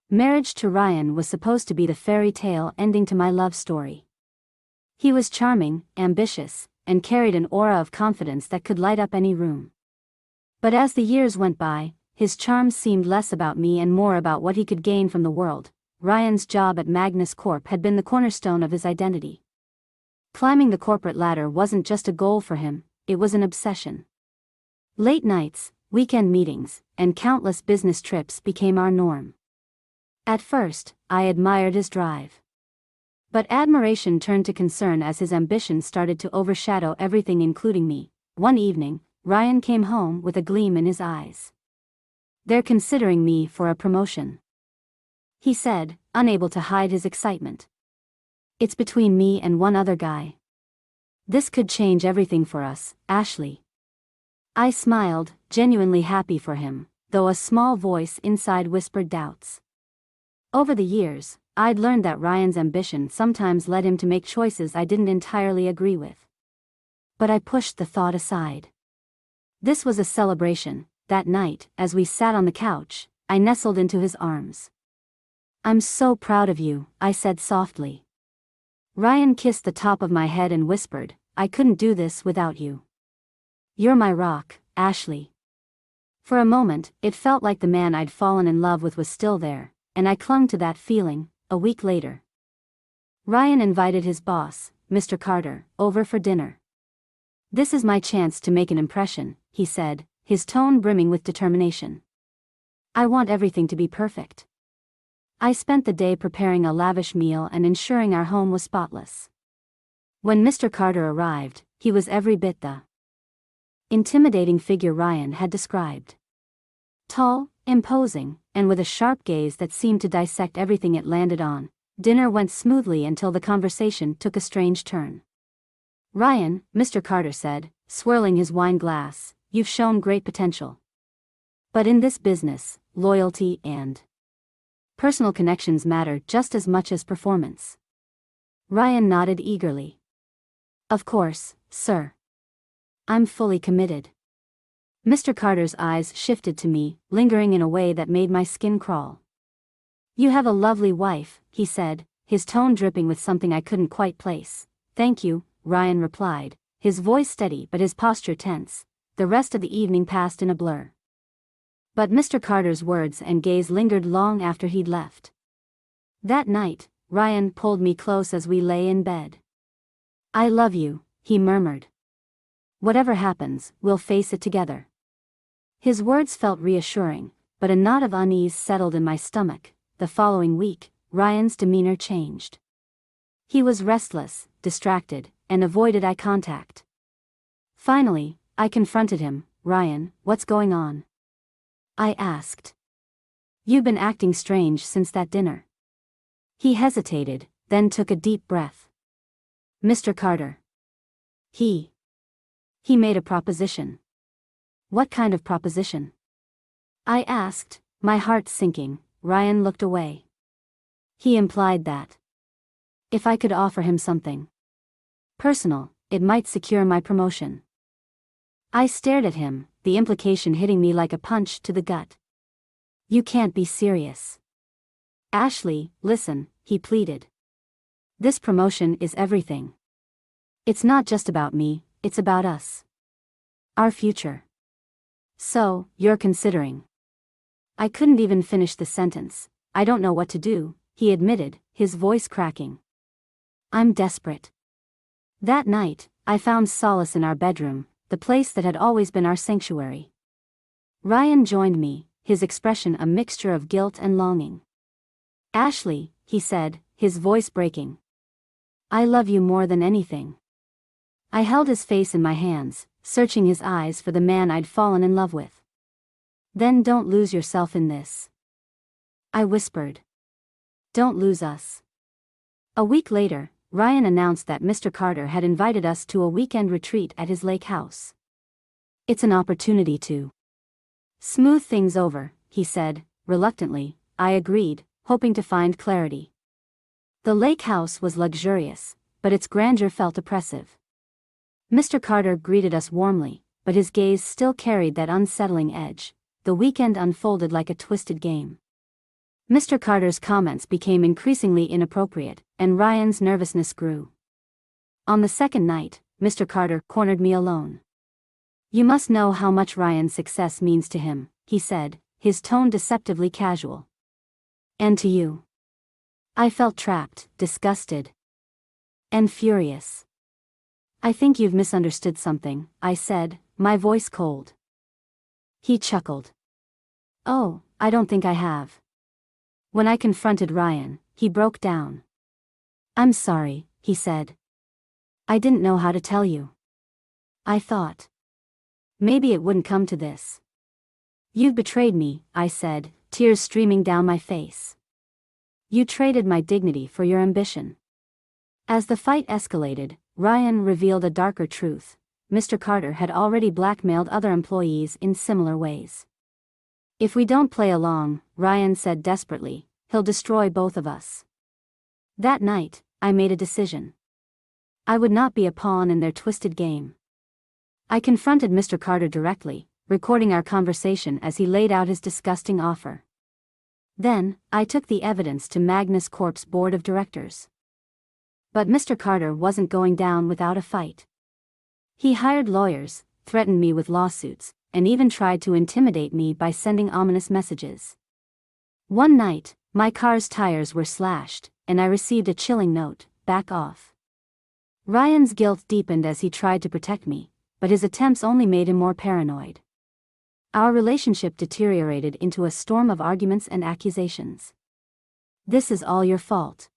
Marriage to Ryan was supposed to be the fairy tale ending to my love story. He was charming, ambitious, and carried an aura of confidence that could light up any room. But as the years went by, his charm seemed less about me and more about what he could gain from the world. Ryan's job at Magnus Corp had been the cornerstone of his identity. Climbing the corporate ladder wasn't just a goal for him, it was an obsession. Late nights, weekend meetings, and countless business trips became our norm. At first, I admired his drive. But admiration turned to concern as his ambition started to overshadow everything, including me. One evening, Ryan came home with a gleam in his eyes. "They're considering me for a promotion," he said, unable to hide his excitement. "It's between me and one other guy. This could change everything for us, Ashley." I smiled, genuinely happy for him, though a small voice inside whispered doubts. Over the years, I'd learned that Ryan's ambition sometimes led him to make choices I didn't entirely agree with. But I pushed the thought aside. This was a celebration. That night, as we sat on the couch, I nestled into his arms. "I'm so proud of you," I said softly. Ryan kissed the top of my head and whispered, "I couldn't do this without you. You're my rock, Ashley." For a moment, it felt like the man I'd fallen in love with was still there, and I clung to that feeling. A week later, Ryan invited his boss, Mr. Carter, over for dinner. "This is my chance to make an impression," he said, his tone brimming with determination. "I want everything to be perfect." I spent the day preparing a lavish meal and ensuring our home was spotless. When Mr. Carter arrived, he was every bit the intimidating figure Ryan had described. Tall, imposing, and with a sharp gaze that seemed to dissect everything it landed on. Dinner went smoothly until the conversation took a strange turn. "Ryan," Mr. Carter said, swirling his wine glass, "you've shown great potential. But in this business, loyalty and personal connections matter just as much as performance." Ryan nodded eagerly. "Of course, sir. I'm fully committed." Mr. Carter's eyes shifted to me, lingering in a way that made my skin crawl. "You have a lovely wife," he said, his tone dripping with something I couldn't quite place. "Thank you," Ryan replied, his voice steady but his posture tense. The rest of the evening passed in a blur. But Mr. Carter's words and gaze lingered long after he'd left. That night, Ryan pulled me close as we lay in bed. "I love you," he murmured. "Whatever happens, we'll face it together." His words felt reassuring, but a knot of unease settled in my stomach. The following week, Ryan's demeanor changed. He was restless, distracted, and avoided eye contact. Finally, I confronted him. "Ryan, what's going on?" I asked. "You've been acting strange since that dinner." He hesitated, then took a deep breath. "Mr. Carter. He made a proposition." "What kind of proposition?" I asked, my heart sinking. Ryan looked away. "He implied that if I could offer him something personal, it might secure my promotion." I stared at him, the implication hitting me like a punch to the gut. "You can't be serious." "Ashley, listen," he pleaded. "This promotion is everything. It's not just about me, it's about us. Our future. So, you're considering." I couldn't even finish the sentence. "I don't know what to do," he admitted, his voice cracking. "I'm desperate." That night, I found solace in our bedroom, the place that had always been our sanctuary. Ryan joined me, his expression a mixture of guilt and longing. "Ashley," he said, his voice breaking. "I love you more than anything." I held his face in my hands, searching his eyes for the man I'd fallen in love with. "Then don't lose yourself in this," I whispered. "Don't lose us." A week later, Ryan announced that Mr. Carter had invited us to a weekend retreat at his lake house. "It's an opportunity to smooth things over," he said, reluctantly. I agreed, hoping to find clarity. The lake house was luxurious, but its grandeur felt oppressive. Mr. Carter greeted us warmly, but his gaze still carried that unsettling edge. The weekend unfolded like a twisted game. Mr. Carter's comments became increasingly inappropriate, and Ryan's nervousness grew. On the second night, Mr. Carter cornered me alone. "You must know how much Ryan's success means to him," he said, his tone deceptively casual. "And to you." I felt trapped, disgusted, and furious. "I think you've misunderstood something," I said, my voice cold. He chuckled. "Oh, I don't think I have." When I confronted Ryan, he broke down. "I'm sorry," he said. "I didn't know how to tell you. I thought maybe it wouldn't come to this." "You've betrayed me," I said, tears streaming down my face. "You traded my dignity for your ambition." As the fight escalated, Ryan revealed a darker truth. Mr. Carter had already blackmailed other employees in similar ways. "If we don't play along," Ryan said desperately, "he'll destroy both of us." That night, I made a decision. I would not be a pawn in their twisted game. I confronted Mr. Carter directly, recording our conversation as he laid out his disgusting offer. Then, I took the evidence to Magnus Corp's board of directors. But Mr. Carter wasn't going down without a fight. He hired lawyers, threatened me with lawsuits, and even tried to intimidate me by sending ominous messages. One night, my car's tires were slashed, and I received a chilling note: "Back off." Ryan's guilt deepened as he tried to protect me, but his attempts only made him more paranoid. Our relationship deteriorated into a storm of arguments and accusations. "This is all your fault,"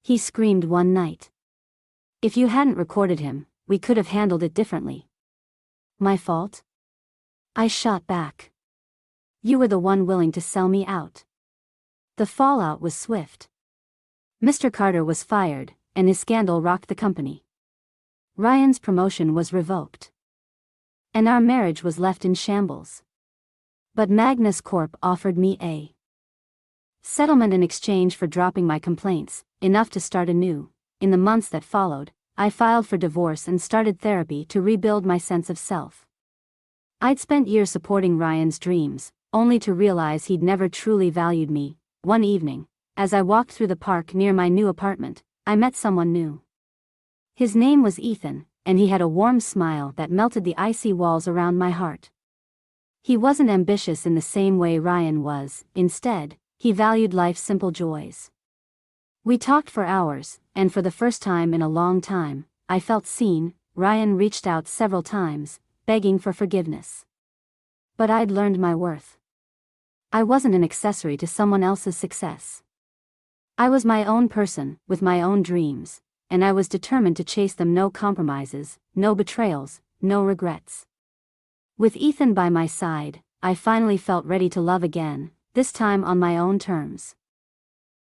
he screamed one night. "If you hadn't recorded him, we could have handled it differently." "My fault?" I shot back. "You were the one willing to sell me out." The fallout was swift. Mr. Carter was fired, and his scandal rocked the company. Ryan's promotion was revoked, and our marriage was left in shambles. But Magnus Corp offered me a settlement in exchange for dropping my complaints, enough to start anew. In the months that followed, I filed for divorce and started therapy to rebuild my sense of self. I'd spent years supporting Ryan's dreams, only to realize he'd never truly valued me. One evening, as I walked through the park near my new apartment, I met someone new. His name was Ethan, and he had a warm smile that melted the icy walls around my heart. He wasn't ambitious in the same way Ryan was. Instead, he valued life's simple joys. We talked for hours, and for the first time in a long time, I felt seen. Ryan reached out several times, begging for forgiveness. But I'd learned my worth. I wasn't an accessory to someone else's success. I was my own person, with my own dreams, and I was determined to chase them. No compromises, no betrayals, no regrets. With Ethan by my side, I finally felt ready to love again, this time on my own terms.